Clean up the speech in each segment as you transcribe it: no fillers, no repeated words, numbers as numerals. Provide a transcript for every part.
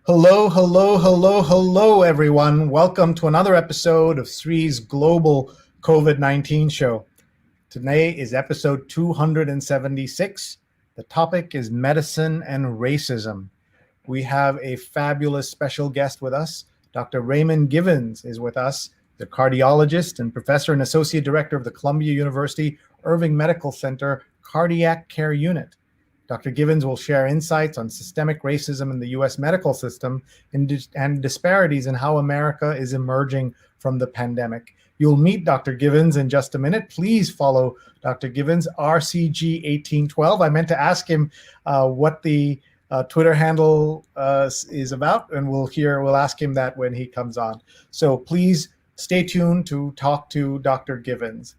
Hello, hello, hello, hello, everyone. Welcome to another episode of Sree's Global COVID-19 Show. Today is episode 276. The topic is medicine and racism. We have a fabulous special guest with us. Dr. Raymond Givens is with us, the cardiologist and professor and associate director of the Columbia University Irving Medical Center Cardiac Care Unit. Dr. Givens will share insights on systemic racism in the U.S. medical system and disparities in how America is emerging from the pandemic. You'll meet Dr. Givens in just a minute. Please follow Dr. Givens, RCG1812. I meant to ask him what the Twitter handle is about, and we'll ask him that when he comes on. So please stay tuned to talk to Dr. Givens.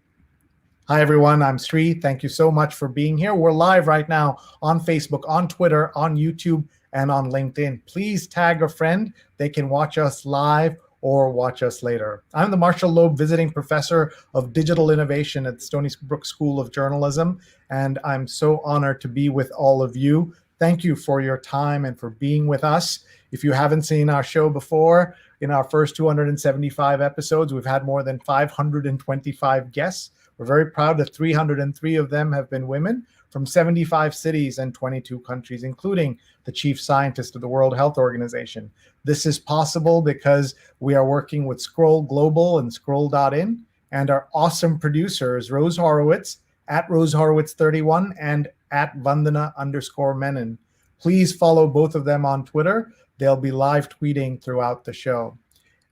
Hi, everyone. I'm Sree. Thank you so much for being here. We're live right now on Facebook, on Twitter, on YouTube, and on LinkedIn. Please tag a friend. They can watch us live or watch us later. I'm the Marshall Loeb Visiting Professor of Digital Innovation at Stony Brook School of Journalism, and I'm so honored to be with all of you. Thank you for your time and for being with us. If you haven't seen our show before, in our first 275 episodes, we've had more than 525 guests. We're very proud that 303 of them have been women from 75 cities and 22 countries, including the chief scientist of the World Health Organization. This is possible because we are working with Scroll Global and Scroll.in and our awesome producers, Rose Horowitz at Rose Horowitz 31 and at Vandana_Menon. Please follow both of them on Twitter. They'll be live tweeting throughout the show.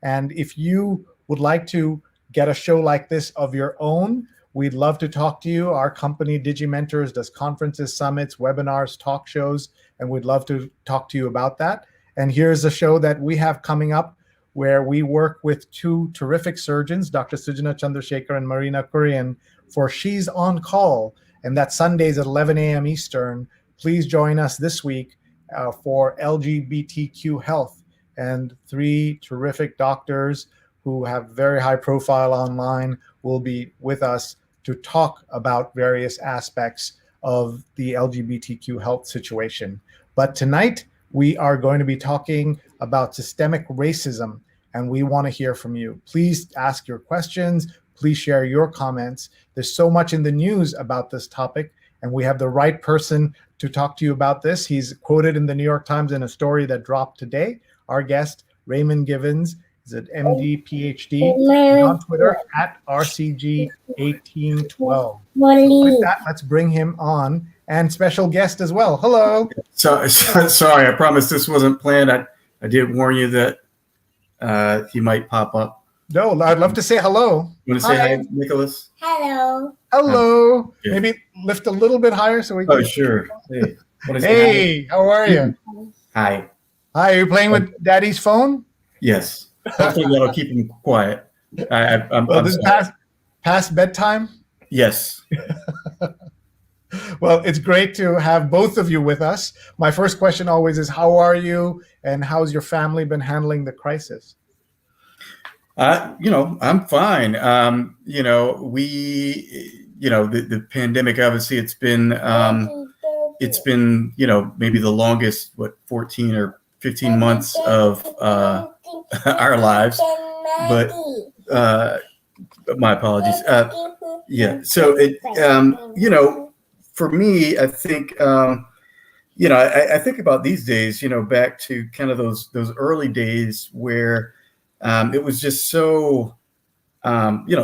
And if you would like to get a show like this of your own, we'd love to talk to you. Our company, Digimentors, does conferences, summits, webinars, talk shows, and we'd love to talk to you about that. And here's a show that we have coming up where we work with two terrific surgeons, Dr. Sujana Chandrasekhar and Marina Kurian, for She's on Call, and that's Sundays at 11 a.m. Eastern. Please join us this week for LGBTQ health, and three terrific doctors who have very high profile online will be with us to talk about various aspects of the LGBTQ health situation. But tonight, we are going to be talking about systemic racism, and we want to hear from you. Please ask your questions. Please share your comments. There's so much in the news about this topic, and we have the right person to talk to you about this. He's quoted in the New York Times in a story that dropped today. Our guest, Raymond Givens, is an MD, PhD, and on Twitter at RCG1812. With that, let's bring him on, and special guest as well. Hello. Sorry, I promise this wasn't planned. I did warn you that he might pop up. No, I'd love to say hello. You want to say hi, Nicholas? Hello. Hello. Yeah. Maybe lift a little bit higher so we can. Oh, sure. Hey, hey, how are you? Hi. Hi, are you playing with Daddy's phone? Yes. Hopefully that'll keep him quiet. I'm this past bedtime? Yes. Well, it's great to have both of you with us. My first question always is, how are you and how's your family been handling the crisis? I'm fine. The pandemic, obviously it's been, maybe the longest, 14 or 15 months of our lives, but my apologies. So for me, I think, I think about these days, back to kind of those early days where it was just so,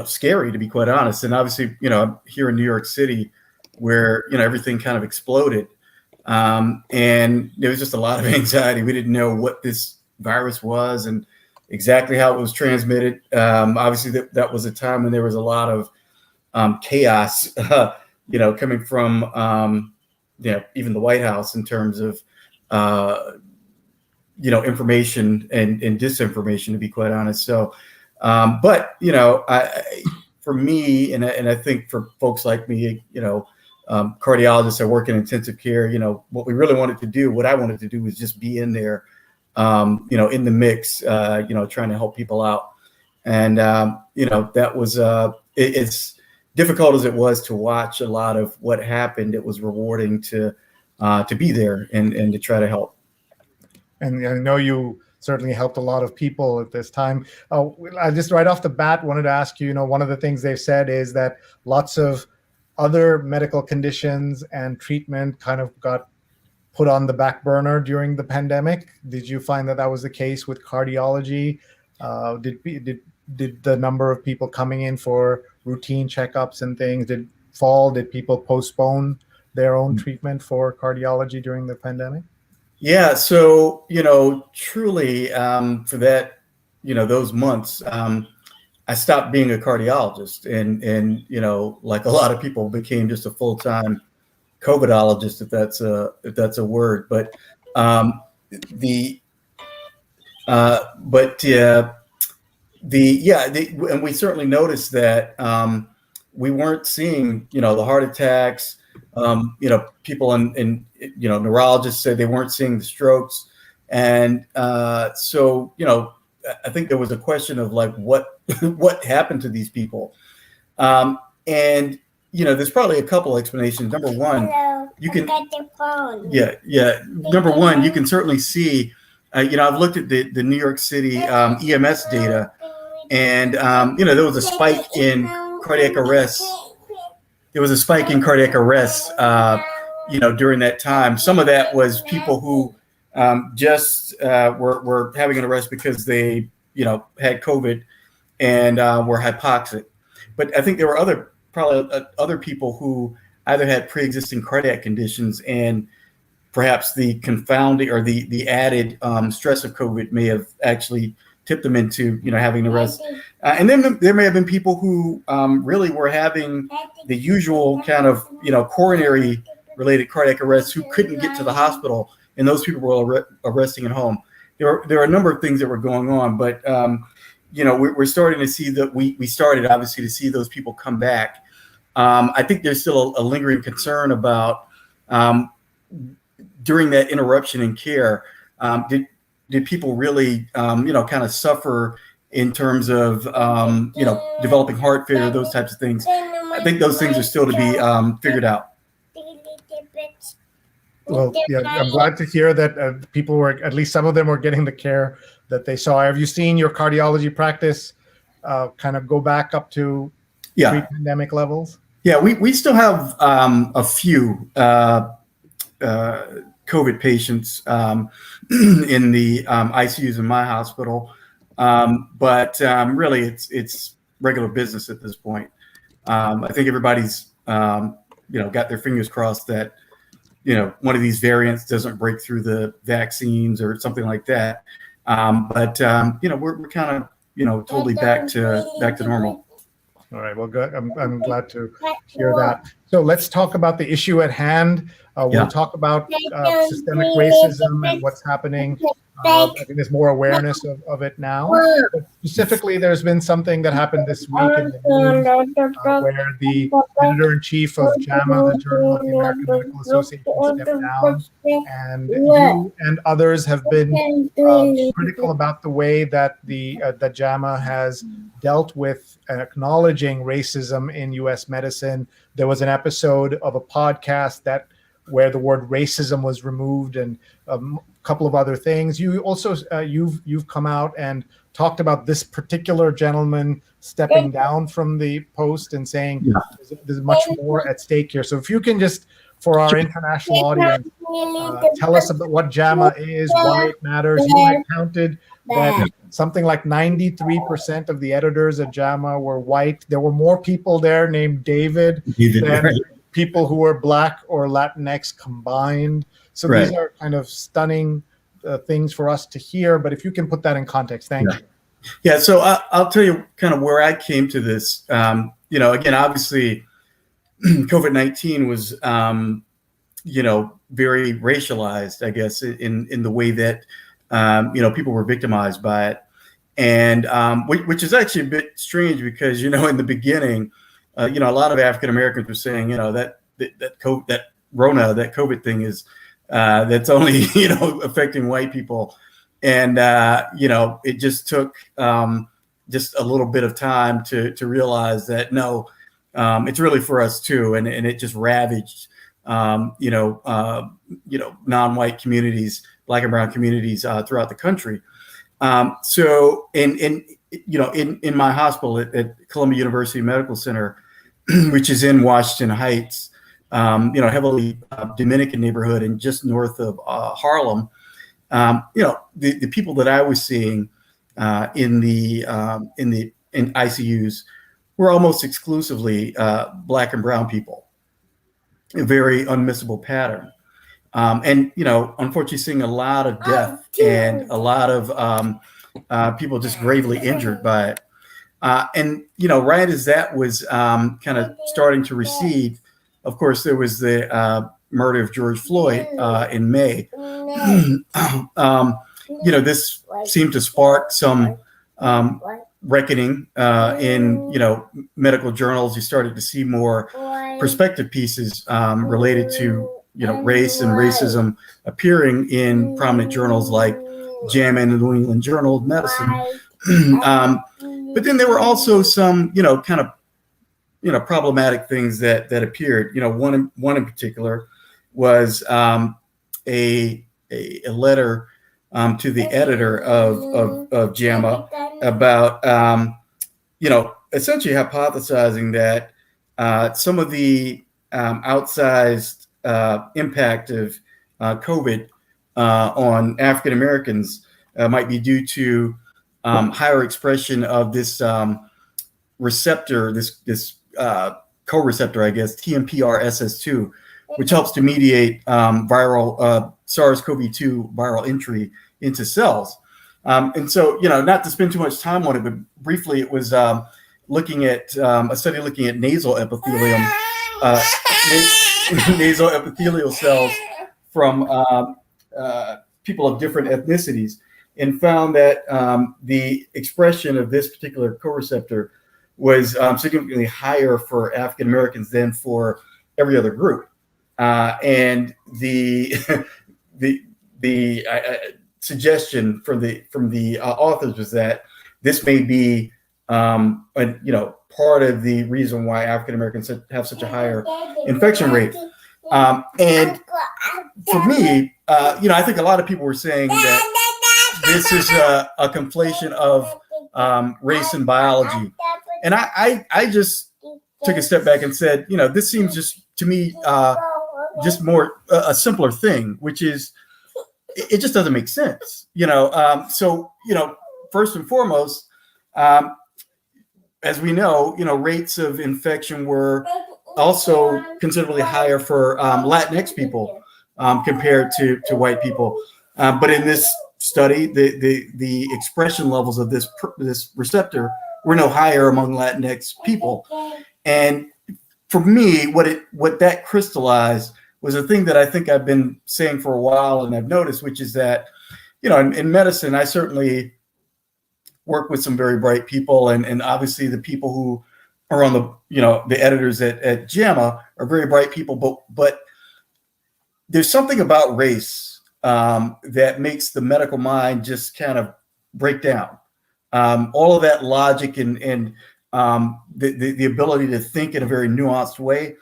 scary, to be quite honest. And obviously, I'm here in New York City where, everything kind of exploded. And there was just a lot of anxiety. We didn't know what this virus was and exactly how it was transmitted. Obviously, that was a time when there was a lot of chaos, coming from, even the White House in terms of, information and disinformation, to be quite honest. So, for me, and I think for folks like me, cardiologists that work in intensive care, what we really wanted to do, what I wanted to do was just be in there, in the mix, trying to help people out. And, that was, it's difficult as it was to watch a lot of what happened. It was rewarding to be there and to try to help. And I know you certainly helped a lot of people at this time. I just right off the bat wanted to ask you, one of the things they've said is that lots of other medical conditions and treatment kind of got put on the back burner during the pandemic. Did you find that was the case with cardiology? Did the number of people coming in for routine checkups and things fall? Did people postpone their own treatment for cardiology during the pandemic? Yeah, so truly, for that, those months, I stopped being a cardiologist, and like a lot of people, became just a full-time COVIDologist, if that's a word. But and we certainly noticed that we weren't seeing the heart attacks. People and neurologists said they weren't seeing the strokes, and so I think there was a question of like what happened to these people, and there's probably a couple explanations. Number one, you can Number one, you can certainly see. I've looked at the New York City EMS data, and there was a spike in cardiac arrests. There was a spike in cardiac arrests, during that time. Some of that was people who just were having an arrest because they, had COVID and were hypoxic. But I think there were probably other people who either had pre-existing cardiac conditions, and perhaps the confounding or the added stress of COVID may have actually tipped them into, having an arrest. And then there may have been people who really were having the usual kind of, coronary related cardiac arrests who couldn't get to the hospital, and those people were arresting at home. There are a number of things that were going on, but we're starting to see that we started obviously to see those people come back. I think there's still a lingering concern about during that interruption in care, did people really, kind of suffer in terms of, developing heart failure, those types of things. I think those things are still to be figured out. Well, yeah, I'm glad to hear that people were, at least some of them were getting the care that they saw. Have you seen your cardiology practice kind of go back up to pre-pandemic levels? Yeah, we still have a few COVID patients in the ICUs in my hospital, but really it's regular business at this point. I think everybody's got their fingers crossed that one of these variants doesn't break through the vaccines or something like that. But we're kind of totally back to normal. All right. Well, good. I'm glad to hear that. So let's talk about the issue at hand. We'll talk about systemic racism and what's happening. I think there's more awareness of it now. But specifically, there's been something that happened this week in the news where the editor-in-chief of JAMA, the Journal of the American Medical Association, stepped down. And you and others have been critical about the way that that JAMA has dealt with acknowledging racism in U.S. medicine. There was an episode of a podcast where the word racism was removed, and a couple of other things. You also you've come out and talked about this particular gentleman stepping down from the post and saying there's much more at stake here. So if you can just, for our international audience, tell us about what JAMA is, why it matters. You had counted that something like 93% of the editors at JAMA were white. There were more people there named David than people who were Black or Latinx combined. So these are kind of stunning things for us to hear. But if you can put that in context, thank you. Yeah, so I'll tell you kind of where I came to this. Again, obviously, COVID-19 was, very racialized, I guess, in the way that, people were victimized by it. And which is actually a bit strange because, in the beginning, a lot of African Americans were saying, that COVID thing is that's only, affecting white people. And, it just took just a little bit of time to realize that, no, it's really for us too. And it just ravaged, non-white communities Black and brown communities throughout the country. So in my hospital at Columbia University Medical Center, which is in Washington Heights, heavily Dominican neighborhood and just north of Harlem, the people that I was seeing in ICUs were almost exclusively Black and brown people. A very unmissable pattern. And, unfortunately seeing a lot of death and a lot of people just gravely injured by it. And, right as that was kind of starting to recede, of course, there was the murder of George Floyd in May. This seemed to spark some reckoning in, medical journals. You started to see more perspective pieces related to, race and racism appearing in prominent journals like JAMA and the New England Journal of Medicine. But then there were also some, kind of, problematic things that appeared. One in particular was a letter to the editor of JAMA about, essentially hypothesizing that some of the outsized impact of COVID on African Americans might be due to higher expression of this receptor, this co-receptor, I guess, TMPRSS2, which helps to mediate viral SARS-CoV-2 viral entry into cells. And so, not to spend too much time on it, but briefly, it was looking at a study looking at nasal epithelium, nasal epithelial cells from people of different ethnicities, and found that the expression of this particular co-receptor was significantly higher for African Americans than for every other group. And the suggestion from the authors was that this may be part of the reason why African Americans have such a higher infection rate. And for me, I think a lot of people were saying that this is a conflation of race and biology. And I just took a step back and said, this seems just to me just more a simpler thing, which is it just doesn't make sense, So, first and foremost, as we know, rates of infection were also considerably higher for Latinx people compared to white people. But in this study, the expression levels of this receptor were no higher among Latinx people. And for me, what that crystallized was a thing that I think I've been saying for a while, and I've noticed, which is that, in medicine, I certainly work with some very bright people, and obviously the people who are on the editors at JAMA are very bright people, but there's something about race that makes the medical mind just kind of break down. All of that logic and the ability to think in a very nuanced way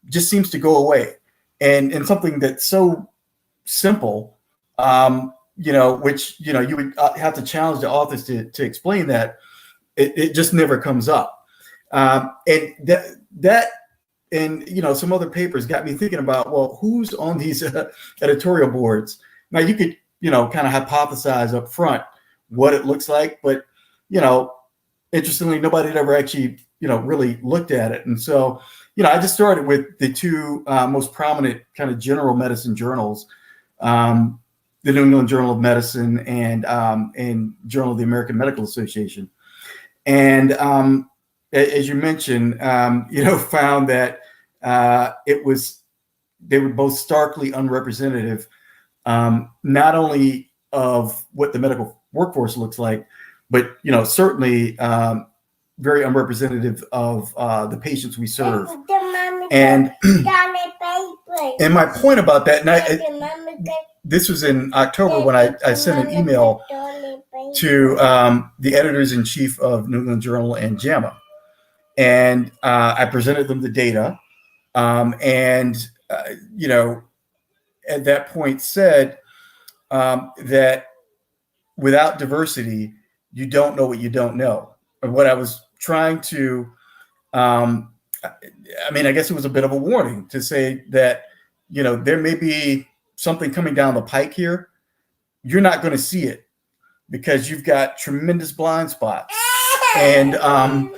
just seems to go away. And something that's so simple, which, you would have to challenge the authors to explain that, it just never comes up. And that and, some other papers got me thinking about, well, who's on these editorial boards? Now, you could, kind of hypothesize up front what it looks like, but, interestingly, nobody had ever actually, really looked at it. And so, I just started with the two most prominent kind of general medicine journals, the New England Journal of Medicine and Journal of the American Medical Association. And as you mentioned, found that they were both starkly unrepresentative, not only of what the medical workforce looks like, but certainly very unrepresentative of the patients we serve. And my point about that, and this was in October when I sent an email to the editors-in-chief of New England Journal and JAMA, and I presented them the data, and at that point said, that without diversity, you don't know what you don't know. And what I was trying to, I guess it was a bit of a warning to say that, there may be something coming down the pike here. You're not going to see it because you've got tremendous blind spots. And and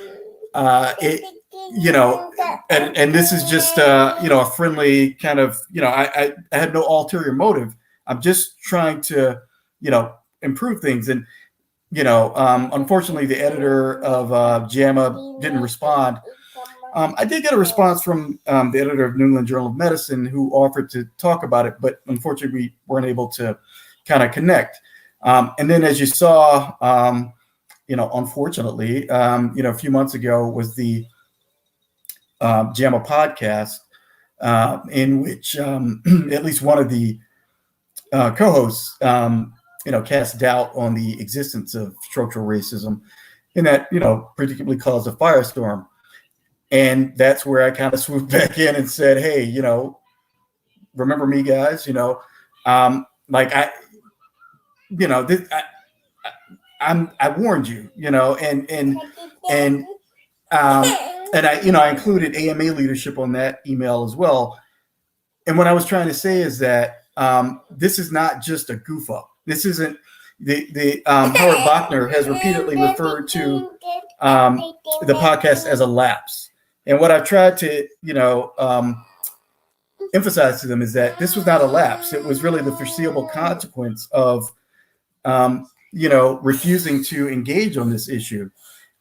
this is just, a friendly kind of, I had no ulterior motive. I'm just trying to, improve things. And, unfortunately, the editor of JAMA didn't respond. I did get a response from the editor of New England Journal of Medicine who offered to talk about it, but unfortunately, we weren't able to kind of connect. And then as you saw, unfortunately, a few months ago was the JAMA podcast in which at least one of the co-hosts, cast doubt on the existence of structural racism, and that, predictably caused a firestorm. And that's where I kind of swooped back in and said, hey, remember me, guys, I warned you, and I included AMA leadership on that email as well. And what I was trying to say is that this is not just a goof up. This isn't the Howard Bachner has repeatedly referred to the podcast as a lapse. And what I've tried to, emphasize to them is that this was not a lapse. It was really the foreseeable consequence of, refusing to engage on this issue.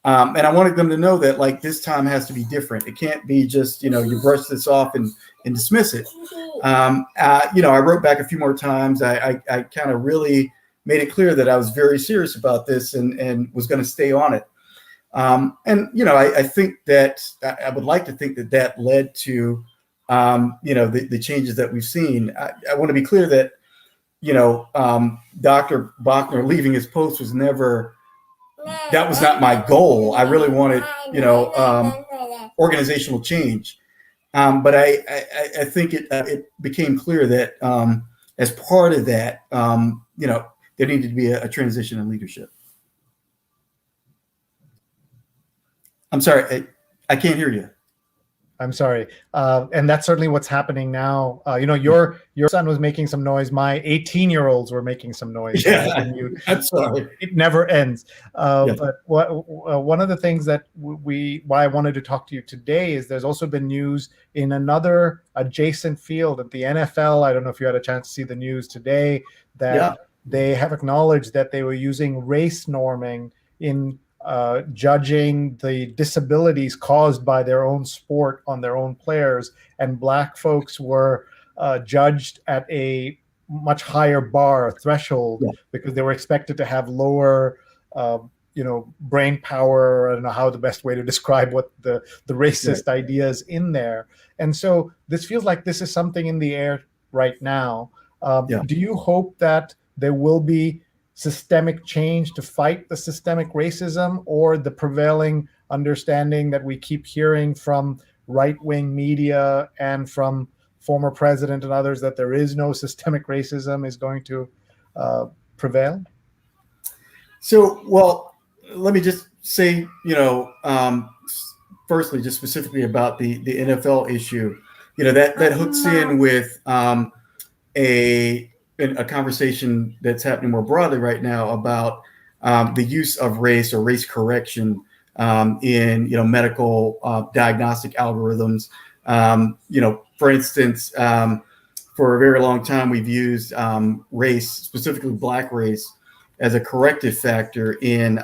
And I wanted them to know that, like, this time has to be different. It can't be just, you brush this off and dismiss it. I wrote back a few more times. I kind of really made it clear that I was very serious about this and was going to stay on it. I think that I would like to think that that led to, the changes that we've seen. I want to be clear that, Dr. Bachner leaving his post was never, that was not my goal. I really wanted, organizational change. But I think it became clear that as part of that, there needed to be a transition in leadership. I'm sorry, I can't hear you. I'm sorry. And that's certainly what's happening now. Your son was making some noise. My 18-year-olds were making some noise. Yeah, I'm sorry. It never ends. But one of the things that why I wanted to talk to you today is there's also been news in another adjacent field at the NFL. I don't know if you had a chance to see the news today that they have acknowledged that they were using race norming in judging the disabilities caused by their own sport on their own players, and Black folks were judged at a much higher bar threshold because they were expected to have lower, brain power. I don't know how the best way to describe what the racist ideas in there. And so this feels like this is something in the air right now. Do you hope that there will be systemic change to fight the systemic racism, or the prevailing understanding that we keep hearing from right-wing media and from former president and others that there is no systemic racism is going to prevail? So, well, let me just say, firstly, just specifically about the NFL issue, that hooks in with a conversation that's happening more broadly right now about the use of race or race correction in medical diagnostic algorithms. For instance, for a very long time we've used race, specifically Black race, as a corrective factor in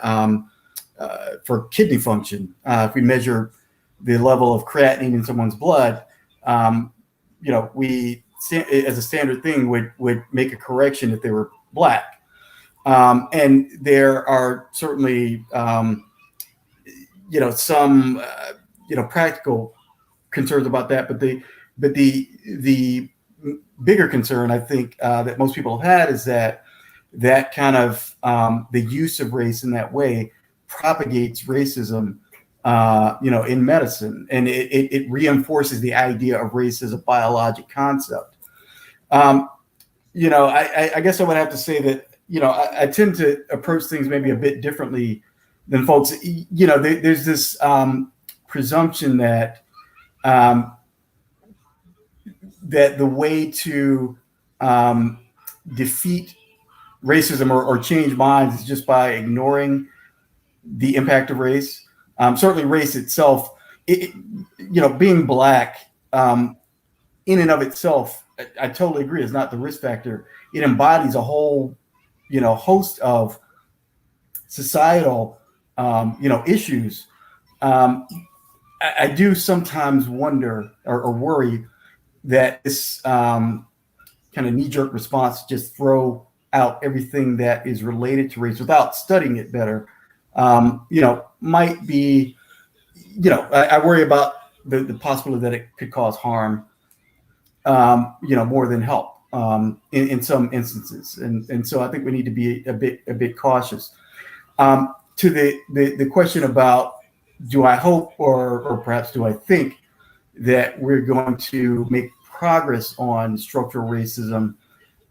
for kidney function. If we measure the level of creatinine in someone's blood, we as a standard thing would make a correction if they were Black. And there are certainly, some, practical concerns about that. But the bigger concern, I think, that most people have had is that kind of the use of race in that way propagates racism, in medicine, and it reinforces the idea of race as a biologic concept. I guess I would have to say that, I tend to approach things maybe a bit differently than folks. There's this presumption that that the way to defeat racism or change minds is just by ignoring the impact of race. Certainly, race itself, being Black, in and of itself, I totally agree, is not the risk factor. It embodies a whole, host of societal, issues. I do sometimes wonder or worry that this kind of knee-jerk response just throw out everything that is related to race without studying it better, might be, I worry about the possibility that it could cause harm, more than help in some instances. And so I think we need to be a bit cautious. To the question about, do I hope or perhaps do I think that we're going to make progress on structural racism,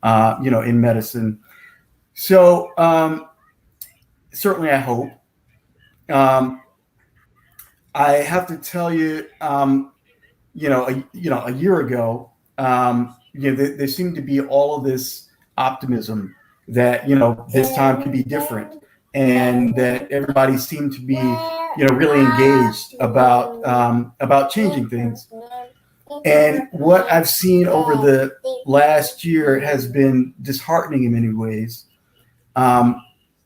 in medicine? So certainly I hope. I have to tell you, a year ago, there seemed to be all of this optimism that, this time could be different, and that everybody seemed to be, really engaged about changing things. And what I've seen over the last year has been disheartening in many ways,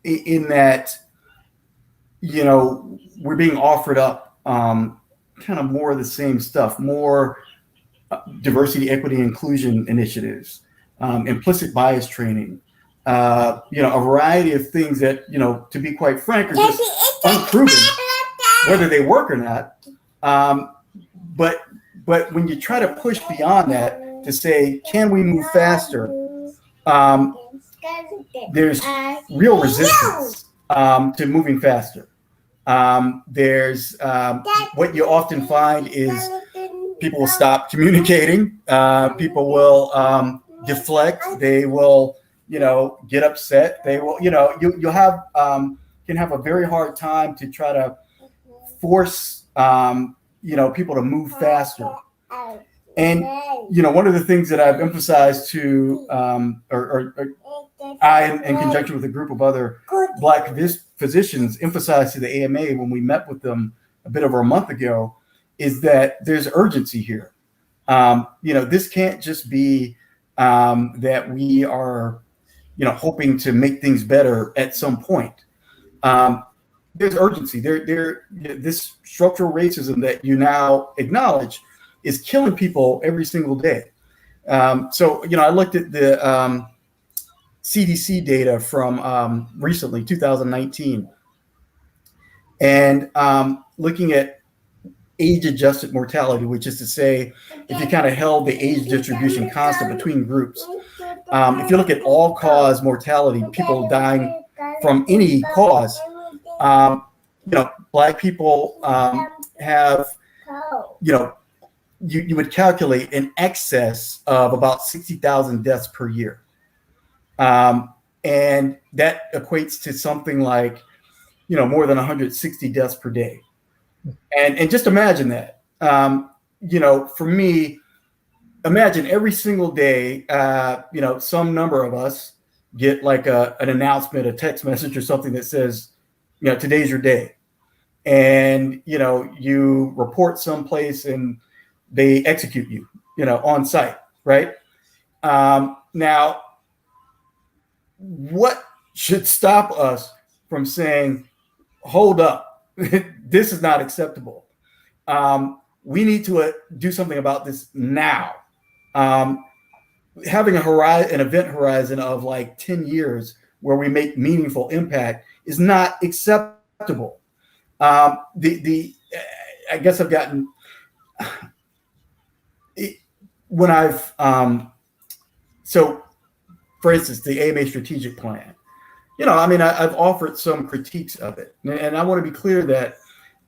in that, we're being offered up kind of more of the same stuff, more diversity, equity, inclusion initiatives, implicit bias training, a variety of things that, to be quite frank, are just unproven, whether they work or not. But when you try to push beyond that to say, can we move faster? There's real resistance to moving faster. There's what you often find is people will stop communicating. People will deflect. They will, get upset. They will, you'll have can have a very hard time to try to force people to move faster. And one of the things that I've emphasized to, I, in conjunction with a group of other Black physicians, emphasized to the AMA when we met with them a bit over a month ago, is that there's urgency here. This can't just be that we are, hoping to make things better at some point. There's urgency. This structural racism that you now acknowledge is killing people every single day. So, I looked at the CDC data from recently, 2019, and looking at age-adjusted mortality, which is to say, if you kind of held the age distribution constant between groups. If you look at all-cause mortality, people dying from any cause, Black people have, you would calculate in excess of about 60,000 deaths per year. And that equates to something like, more than 160 deaths per day. And just imagine that, for me, imagine every single day, some number of us get like an announcement, a text message or something that says, today's your day. And, you report someplace and they execute you, on site, right? Now, what should stop us from saying, hold up, this is not acceptable. We need to do something about this now. Having an event horizon of like 10 years where we make meaningful impact is not acceptable. I guess I've gotten, when I've, so for instance, the AMA strategic plan, I've offered some critiques of it. And I want to be clear that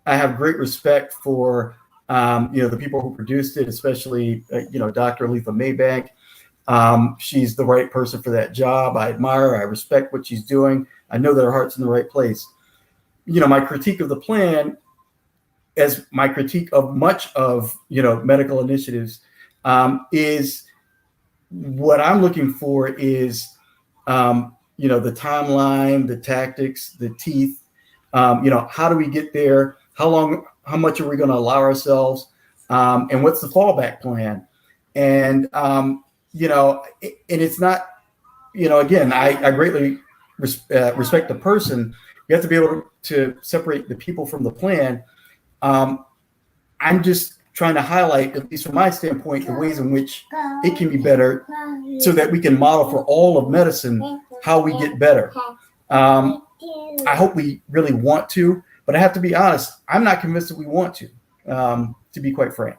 I have great respect for, the people who produced it, especially, Dr. Letha Maybank, She's the right person for that job. I admire her. I respect what she's doing. I know that her heart's in the right place. My critique of the plan, as my critique of much of, medical initiatives, is what I'm looking for is, the timeline, the tactics, the teeth. How do we get there? How much are we going to allow ourselves? And what's the fallback plan? And, and it's not, again, I greatly respect the person. You have to be able to separate the people from the plan. I'm just trying to highlight, at least from my standpoint, the ways in which it can be better so that we can model for all of medicine how we get better. I hope we really want to, but I have to be honest, I'm not convinced that we want to be quite frank.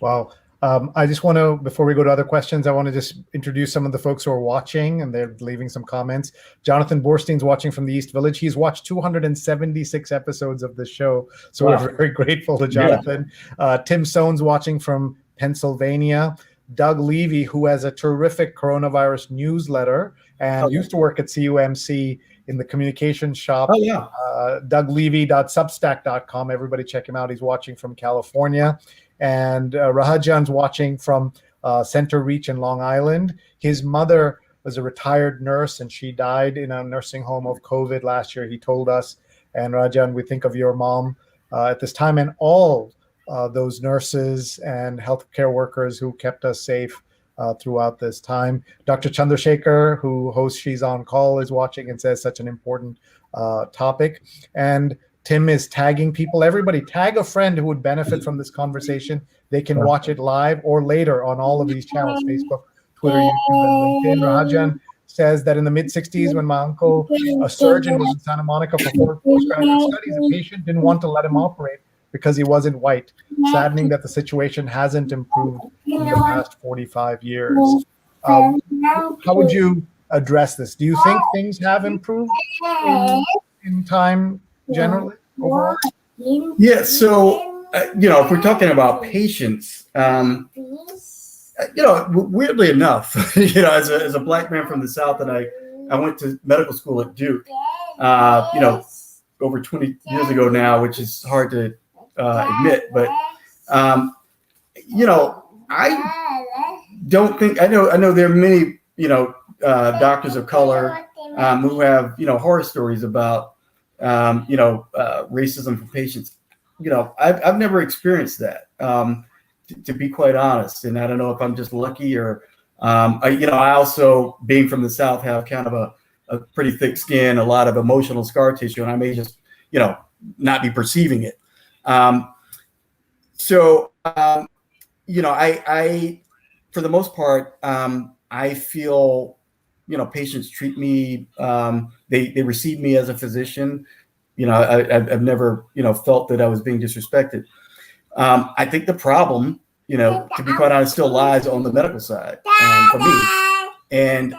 Wow. I just want to, before we go to other questions, I want to just introduce some of the folks who are watching, and they're leaving some comments. Jonathan Borstein's watching from the East Village. He's watched 276 episodes of this show, so wow. We're very grateful to Jonathan. Yeah. Tim Soane's watching from Pennsylvania. Doug Levy, who has a terrific coronavirus newsletter and used to work at CUMC in the communications shop. Oh, yeah. DougLevy.substack.com. Everybody check him out. He's watching from California. And Rahajan's watching from Center Reach in Long Island. His mother was a retired nurse, and she died in a nursing home of COVID last year, he told us. And Rahajan, we think of your mom at this time, and all those nurses and healthcare workers who kept us safe throughout this time. Dr. Chandrasekhar, who hosts She's on Call, is watching and says such an important topic. And Tim is tagging people. Everybody tag a friend who would benefit from this conversation. They can watch it live or later on all of these channels, Facebook, Twitter, YouTube, and LinkedIn. Rahajan says that in the mid-'60s, when my uncle, a surgeon, was in Santa Monica for postgraduate studies, a patient didn't want to let him operate because he wasn't white. Saddening that the situation hasn't improved in the past 45 years. How would you address this? Do you think things have improved in time generally overall? Yeah, so if we're talking about patients, weirdly enough, as a black man from the South, and I went to medical school at Duke, over 20 years ago now, which is hard to admit, but I don't think I know there are many doctors of color who have horror stories about racism for patients. I've never experienced that, to be quite honest. And I don't know if I'm just lucky or, I also, being from the South, have kind of a pretty thick skin, a lot of emotional scar tissue, and I may just, not be perceiving it. I, for the most part, I feel, patients treat me, they receive me as a physician. I've never, felt that I was being disrespected. I think the problem, to be quite honest, still lies on the medical side for me. And,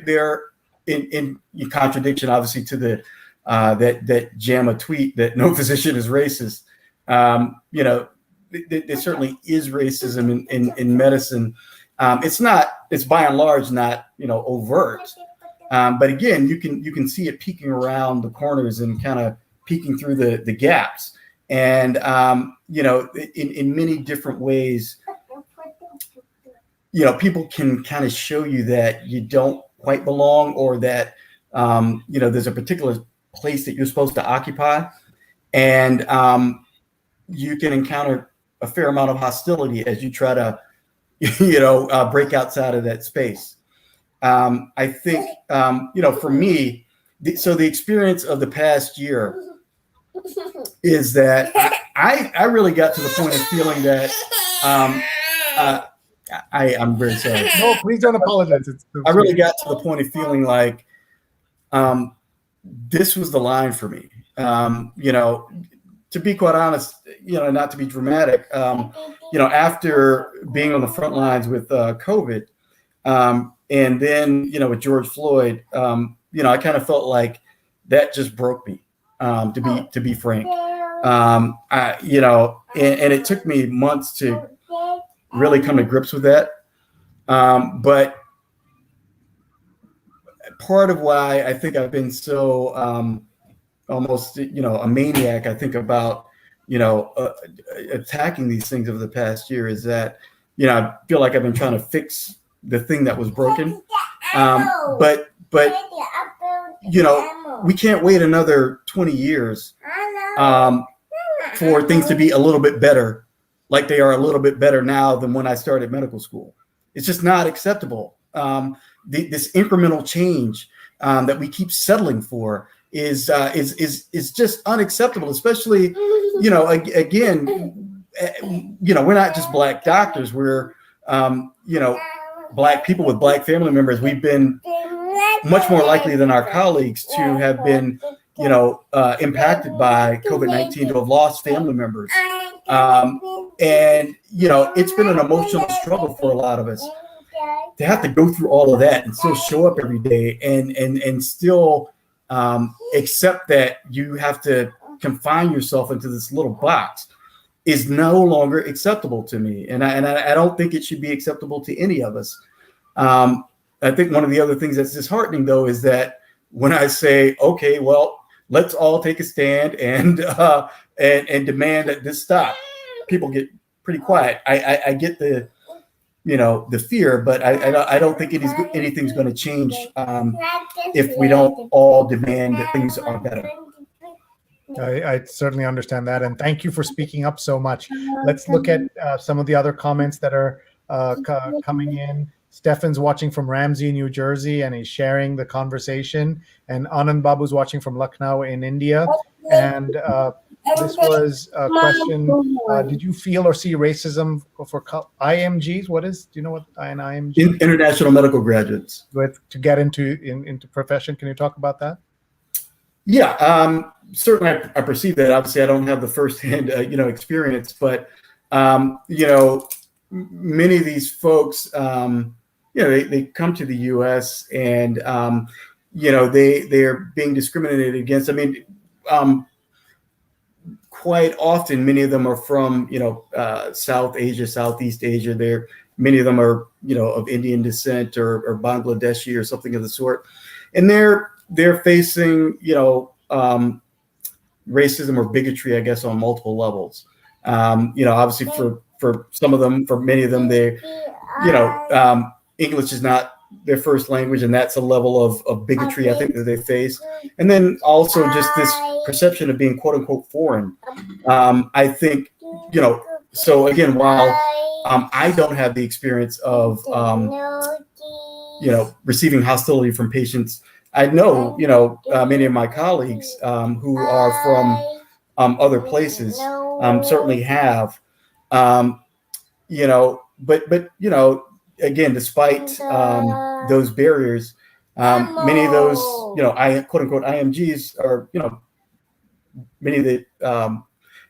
they're in contradiction, obviously, to the that JAMA tweet that no physician is racist. There certainly is racism in medicine. It's by and large not, overt. But again, you can see it peeking around the corners and kind of peeking through the gaps. And, in many different ways, people can kind of show you that you don't quite belong, or that, there's a particular place that you're supposed to occupy. And you can encounter a fair amount of hostility as you try to, break outside of that space. I think, for me, the experience of the past year is that I really got to the point of feeling that I'm very sorry. No, please don't apologize. I really got to the point of feeling like this was the line for me. To be quite honest, not to be dramatic, after being on the front lines with COVID, and then, with George Floyd, I kind of felt like that just broke me, to be frank. And it took me months to really come to grips with that. But part of why I think I've been so almost, a maniac, I think, about, attacking these things over the past year is that, I feel like I've been trying to fix the thing that was broken. But we can't wait another 20 years for things to be a little bit better, like they are a little bit better now than when I started medical school. It's just not acceptable. This incremental change that we keep settling for is just unacceptable, especially, again, we're not just Black doctors. We're, Black people with Black family members. We've been much more likely than our colleagues to have been, impacted by COVID-19, to have lost family members. And, it's been an emotional struggle for a lot of us to have to go through all of that and still show up every day and still accept that you have to confine yourself into this little box is no longer acceptable to me. And I don't think it should be acceptable to any of us. I think one of the other things that's disheartening, though, is that when I say, okay, well, let's all take a stand and demand that this stop, people get pretty quiet. I get the fear, but I don't think anything's going to change if we don't all demand that things are better. I certainly understand that, and thank you for speaking up so much. Let's look at some of the other comments that are coming in. Stefan's watching from Ramsey, New Jersey, and he's sharing the conversation. And Anand Babu's watching from Lucknow in India. And this was a question, did you feel or see racism for IMGs? Do you know what an IMG is? International medical graduates. To get into profession, can you talk about that? Yeah, certainly I perceive that. Obviously, I don't have the firsthand, experience, but, many of these folks, they come to the U.S. and, they're being discriminated against. I mean, quite often, many of them are from, South Asia, Southeast Asia. Many of them are, of Indian descent or Bangladeshi or something of the sort. And they're facing, racism or bigotry, I guess, on multiple levels. Obviously for some of them, for many of them, English is not their first language, and that's a level of bigotry, I think, that they face. And then also just this perception of being quote unquote foreign. I think, so again, while I don't have the experience of, receiving hostility from patients, I know, many of my colleagues who are from other places certainly have, but again, despite those barriers, many of those, quote unquote IMGs are, many of the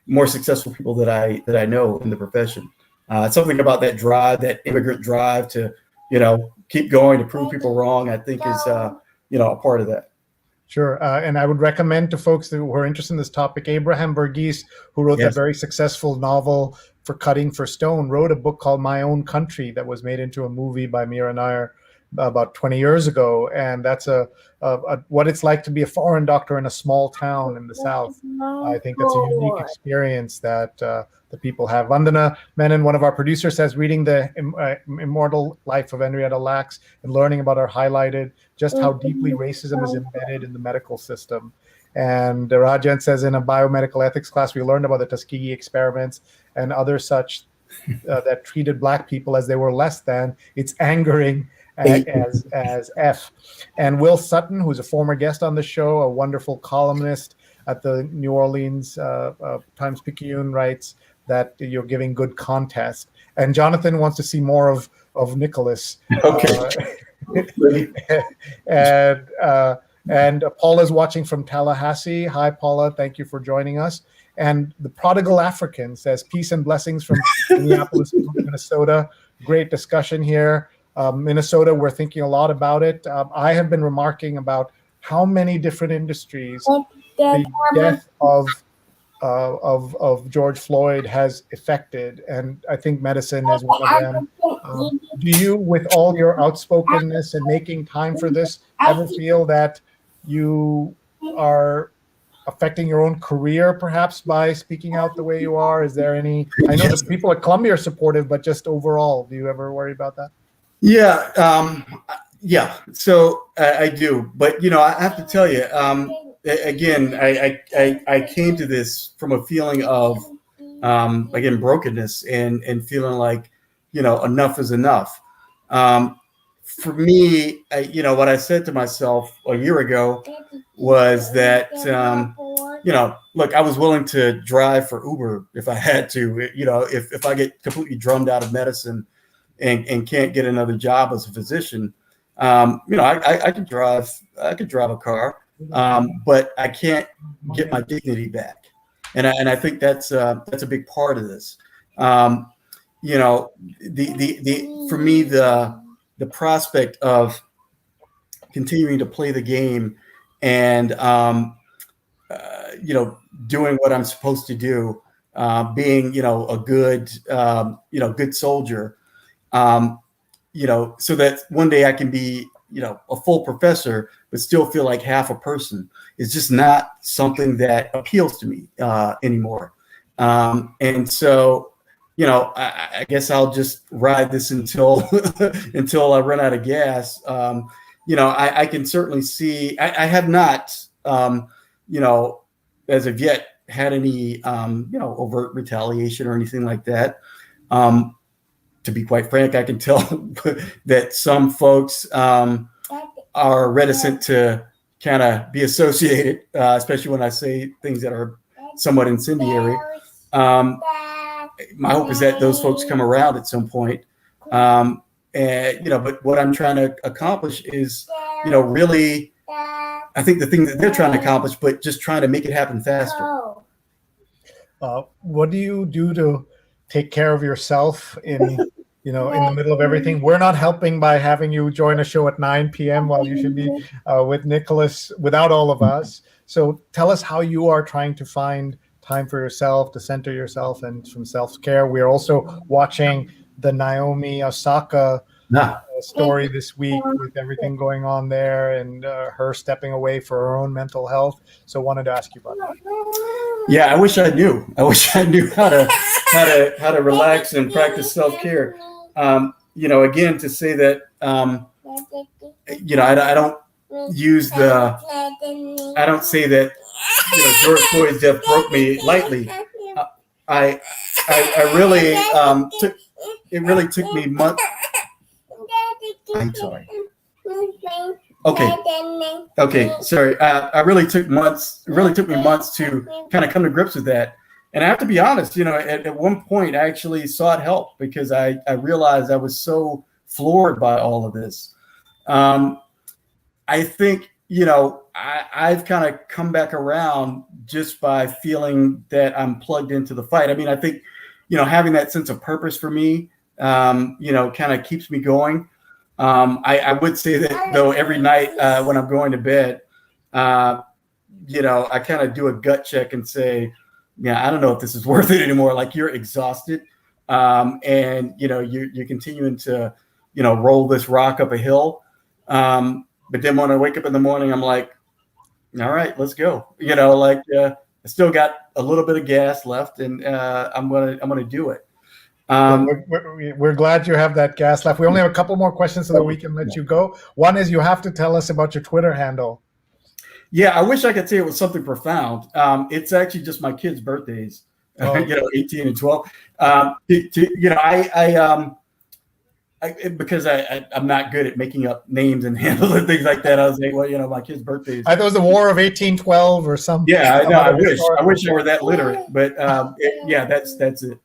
more successful people that I know in the profession. Something about that drive, that immigrant drive to, keep going, to prove people wrong, I think is, a part of that. Sure. And I would recommend to folks who are interested in this topic, Abraham Verghese, who wrote that very successful novel for Cutting for Stone, wrote a book called My Own Country that was made into a movie by Mira Nair about 20 years ago. And that's what it's like to be a foreign doctor in a small town in the South. I think that's a unique experience that the people have. Vandana Menon, one of our producers, says reading the Immortal Life of Henrietta Lacks and learning about her highlighted just how deeply racism is embedded in the medical system. And Rajan says in a biomedical ethics class, we learned about the Tuskegee experiments and other such that treated Black people as they were less than. It's angering as F. And Will Sutton, who's a former guest on the show, a wonderful columnist at the New Orleans Times-Picayune, writes that you're giving good contest. And Jonathan wants to see more of Nicholas. Okay. And Paula's watching from Tallahassee. Hi, Paula. Thank you for joining us. And the Prodigal African says, peace and blessings from Minneapolis, Minnesota. Great discussion here. Minnesota, we're thinking a lot about it. I have been remarking about how many different industries the death of of George Floyd has affected, and I think medicine is one of them. Do you, with all your outspokenness and making time for this, ever feel that you are affecting your own career perhaps by speaking out the way you are? Is there any, I know that people at Columbia are supportive, but just overall, do you ever worry about that? Yeah. So I do, but I have to tell you, again, I came to this from a feeling of, again, brokenness and feeling like, enough is enough. For me, what I said to myself a year ago was that, look, I was willing to drive for Uber if I had to, if I get completely drummed out of medicine and can't get another job as a physician. I could drive a car, but I can't get my dignity back. And I think that's a big part of this. For me, the prospect of continuing to play the game and, doing what I'm supposed to do, being, a good, good soldier, so that one day I can be, a full professor, but still feel like half a person is just not something that appeals to me anymore. And so, I guess I'll just ride this until until I run out of gas. I can certainly see, I have not, as of yet had any, overt retaliation or anything like that. To be quite frank, I can tell that some folks are reticent to kind of be associated, especially when I say things that are somewhat incendiary. My hope is that those folks come around at some point. But what I'm trying to accomplish is, really, I think the thing that they're trying to accomplish, but just trying to make it happen faster. What do you do to take care of yourself in the middle of everything? We're not helping by having you join a show at 9 p.m. while you should be with Nicholas without all of us. So tell us how you are trying to find time for yourself, to center yourself, and some self-care. We're also watching the Naomi Osaka story this week with everything going on there and her stepping away for her own mental health. So wanted to ask you about that. Yeah, I wish I knew how to relax and practice self-care. Again, to say that, I don't say that, George Floyd's death broke me lightly. I really, it really took me months. I'm sorry. Okay. Sorry. It really took me months to kind of come to grips with that. And I have to be honest, at one point I actually sought help because I realized I was so floored by all of this. I think, I've kind of come back around just by feeling that I'm plugged into the fight. I mean, I think, having that sense of purpose for me, kind of keeps me going. I would say that though, every night when I'm going to bed, I kind of do a gut check and say, yeah, I don't know if this is worth it anymore. Like, you're exhausted. And you're continuing to, roll this rock up a hill. But then when I wake up in the morning, I'm like, all right, let's go. I still got a little bit of gas left, and I'm gonna do it. We're glad you have that gas left. We only have a couple more questions so that we can let you go. One is, you have to tell us about your Twitter handle. Yeah, I wish I could say it was something profound. It's actually just my kids' birthdays. 18 and 12. Because I'm not good at making up names and handles and things like that. I was like, well, my kids' birthdays. I thought it was the War of 1812 or something. Yeah, I know. I wish I were that literate, but that's it.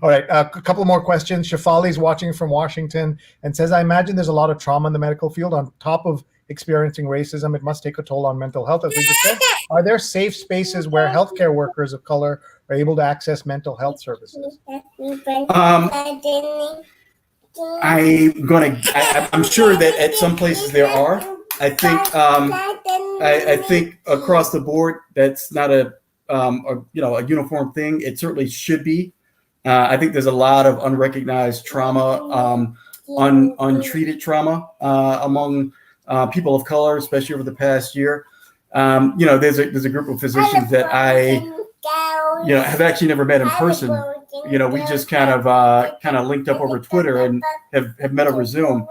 All right, a couple more questions. Shafali's watching from Washington and says, I imagine there's a lot of trauma in the medical field. On top of experiencing racism, it must take a toll on mental health, as we just said. Are there safe spaces where healthcare workers of color are able to access mental health services? I'm sure that at some places there are. I think across the board, that's not a a uniform thing. It certainly should be. I think there's a lot of unrecognized trauma, untreated trauma among people of color, especially over the past year. There's a group of physicians that I have actually never met in person. We just kind of linked up over Twitter and have met over Zoom,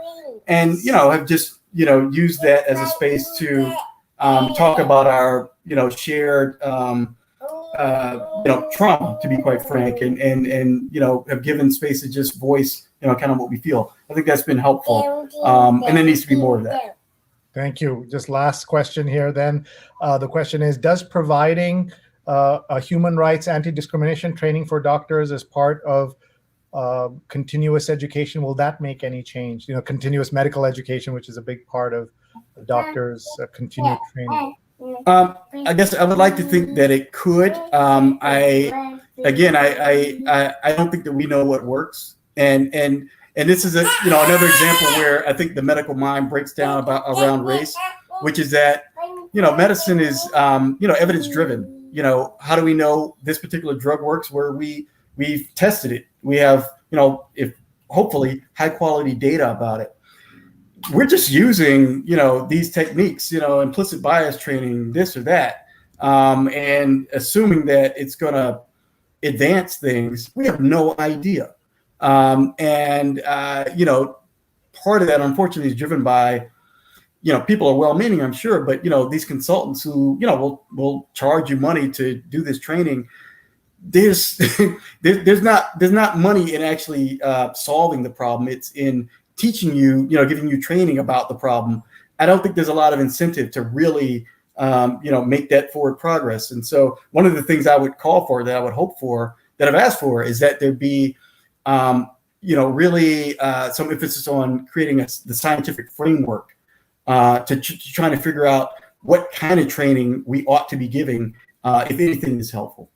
and have just used that as a space to talk about our shared trauma, to be quite frank, and have given space to just voice kind of what we feel. I think that's been helpful, and there needs to be more of that. Thank you. Just last question here then. The question is, does providing a human rights anti-discrimination training for doctors as part of continuous education, will that make any change? Continuous medical education, which is a big part of doctors' continued training. I guess I would like to think that it could. I don't think that we know what works, and this is another example where I think the medical mind breaks down around race, which is that medicine is evidence driven. How do we know this particular drug works? Where we've tested it. We have if hopefully high quality data about it. We're just using these techniques, implicit bias training, this or that, and assuming that it's going to advance things. We have no idea, and part of that unfortunately is driven by people are well-meaning, I'm sure, but these consultants who will charge you money to do this training. There's not money in actually solving the problem. It's in teaching you, giving you training about the problem. I don't think there's a lot of incentive to really, make that forward progress. And so one of the things I would call for, that I would hope for, that I've asked for, is that there be, really some emphasis on creating the scientific framework to trying to figure out what kind of training we ought to be giving, if anything is helpful.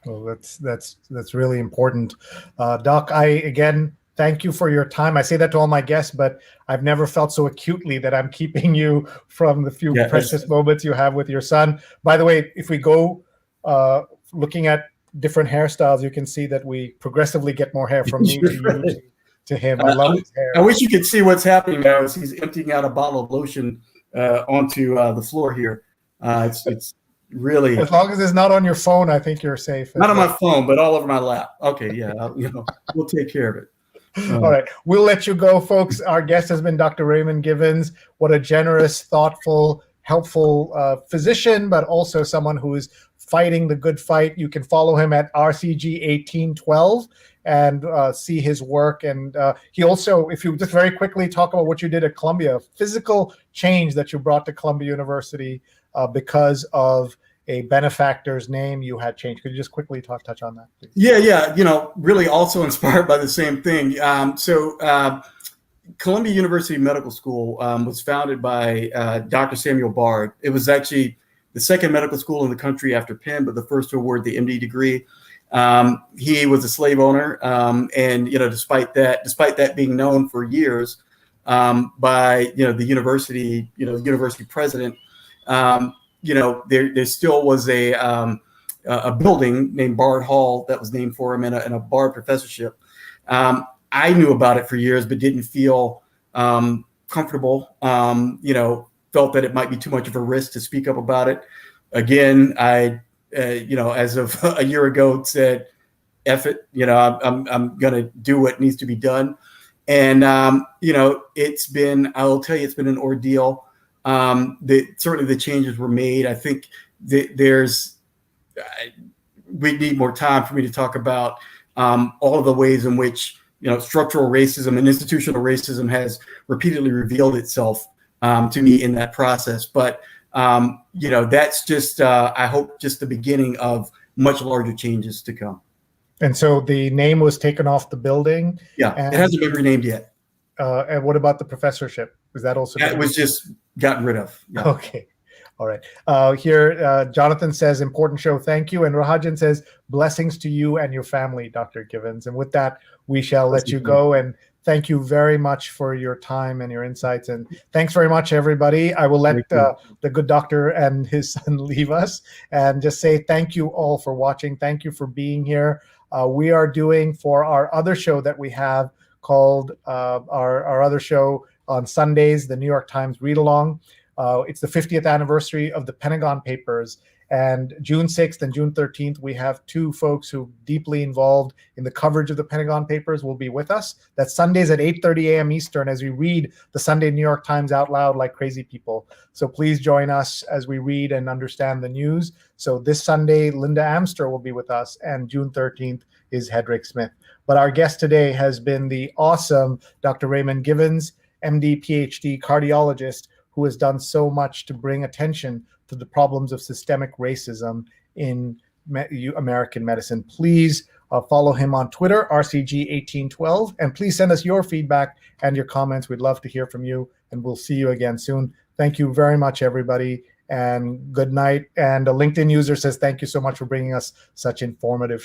Well, that's really important. Doc, again, thank you for your time. I say that to all my guests, but I've never felt so acutely that I'm keeping you from the few precious moments you have with your son. By the way, if we go looking at different hairstyles, you can see that we progressively get more hair from me to you to him. I love his hair. I wish you could see what's happening now as he's emptying out a bottle of lotion onto the floor here. It's really, as long as it's not on your phone, I think you're safe. Not on my phone, but all over my lap. Okay, yeah, we'll take care of it. All right, we'll let you go, folks. Our guest has been Dr. Raymond Givens. What a generous, thoughtful, helpful physician, but also someone who is fighting the good fight. You can follow him at RCG1812 and see his work. And he also, if you just very quickly talk about what you did at Columbia, physical change that you brought to Columbia University because of a benefactor's name you had changed. Could you just quickly touch on that, please? Yeah. Really also inspired by the same thing. Columbia University Medical School was founded by Dr. Samuel Bard. It was actually the second medical school in the country after Penn, but the first to award the MD degree. He was a slave owner, and despite that being known for years by the university, university president, there still was a building named Bard Hall that was named for him, and a Bard professorship. I knew about it for years, but didn't feel comfortable. Felt that it might be too much of a risk to speak up about it. Again, I, as of a year ago, said, "F it." I'm gonna do what needs to be done. And it's been, I will tell you, it's been an ordeal. Certainly the changes were made. I think we need more time for me to talk about all of the ways in which structural racism and institutional racism has repeatedly revealed itself to me in that process. But that's just I hope just the beginning of much larger changes to come. And so the name was taken off the building. Yeah, it hasn't been renamed yet. And what about the professorship? Was that also? It was just gotten rid of. Yeah. Okay. All right. Here, Jonathan says, important show. Thank you. And Rahajan says, blessings to you and your family, Dr. Givens. And with that, we shall let you go. And thank you very much for your time and your insights. And thanks very much, everybody. I will let the good doctor and his son leave us and just say thank you all for watching. Thank you for being here. We are doing for our other show that we have called our other show on Sundays, the New York Times Read Along. It's the 50th anniversary of the Pentagon Papers. And June 6th and June 13th, we have two folks who are deeply involved in the coverage of the Pentagon Papers will be with us. That's Sundays at 8:30 a.m. Eastern as we read the Sunday New York Times out loud like crazy people. So please join us as we read and understand the news. So this Sunday, Linda Amster will be with us, and June 13th is Hedrick Smith. But our guest today has been the awesome Dr. Raymond Givens, MD, PhD, cardiologist, who has done so much to bring attention to the problems of systemic racism in American medicine. Please follow him on Twitter, RCG1812, and please send us your feedback and your comments. We'd love to hear from you, and we'll see you again soon. Thank you very much, everybody, and good night. And a LinkedIn user says, thank you so much for bringing us such informative